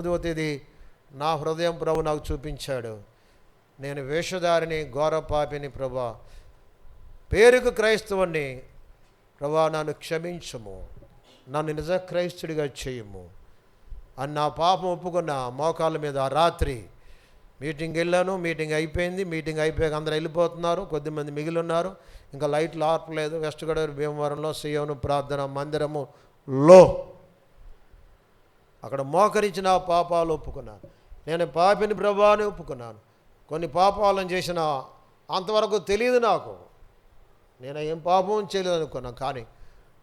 8వ తేదీ నా హృదయం ప్రభు నాకు చూపించాడు. నేను వేషధారిని, ఘోర పాపిని ప్రభా, పేరుకు క్రైస్తవుని ప్రభా, నన్ను క్షమించుము, నన్ను నిజ క్రైస్తుడిగా చేయము అని నా పాపం ఒప్పుకున్న మోకాళ్ళ మీద ఆ రాత్రి మీటింగ్ వెళ్ళాను. మీటింగ్ అయిపోయింది. మీటింగ్ అయిపోయాక అందరూ వెళ్ళిపోతున్నారు. కొద్దిమంది మిగిలి ఉన్నారు. ఇంకా లైట్లు ఆర్పలేదు. వెస్ట్ గోదావరి భీమవరంలో సియోను ప్రార్థన మందిరములో అక్కడ మోకరించి నా పాపాలు ఒప్పుకున్నాను. నేను పాపిని ప్రభా అని ఒప్పుకున్నాను. కొన్ని పాపాలను చేసిన అంతవరకు తెలియదు నాకు, నేను ఏం పాపం చేయలేదు అనుకున్నాను. కానీ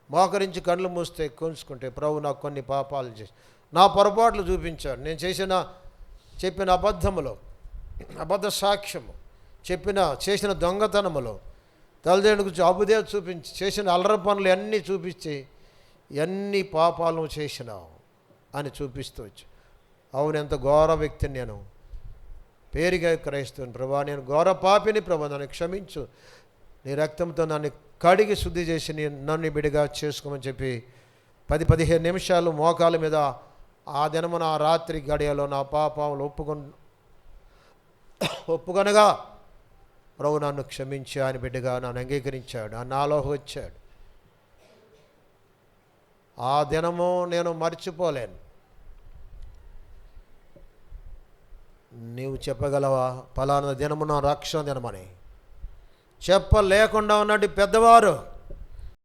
మోకరించి కళ్ళు మూస్తే కొంచుకుంటే ప్రభు నాకు కొన్ని పాపాలు చేసి నా పొరపాట్లు చూపించాడు. నేను చెప్పిన అబద్ధములో, అబద్ధ సాక్ష్యము చేసిన దొంగతనములో, తల్లిదండ్రుల గురించి అబుదే చూపించి చేసిన అల్లరి పనులు అన్నీ చూపించి ఎన్ని పాపాలను చేసినావు అని చూపిస్తూ వచ్చి, అవును ఎంత ఘోర వ్యక్తిని నేను, పేరుగా క్రైస్తవుని ప్రభా, నేను ఘోర పాపిని ప్రభా, నన్ను క్షమించు, నీ రక్తంతో నన్ను కడిగి శుద్ధి చేసి నన్ను బిడిగా చేసుకోమని చెప్పి 10-15 నిమిషాలు మోకాల మీద ఆ దినమున ఆ రాత్రి గడియలో నా పాపములు ఒప్పుకొనగా ప్రభు నన్ను క్షమించి ఆయన బిడ్డగా నన్ను అంగీకరించాడు, నాలో వచ్చాడు. ఆ దినము నేను మర్చిపోలేను. నీవు చెప్పగలవా ఫలానా దినము నా రక్షణ దినమని? చెప్పలేకుండా ఉన్నట్టు పెద్దవారు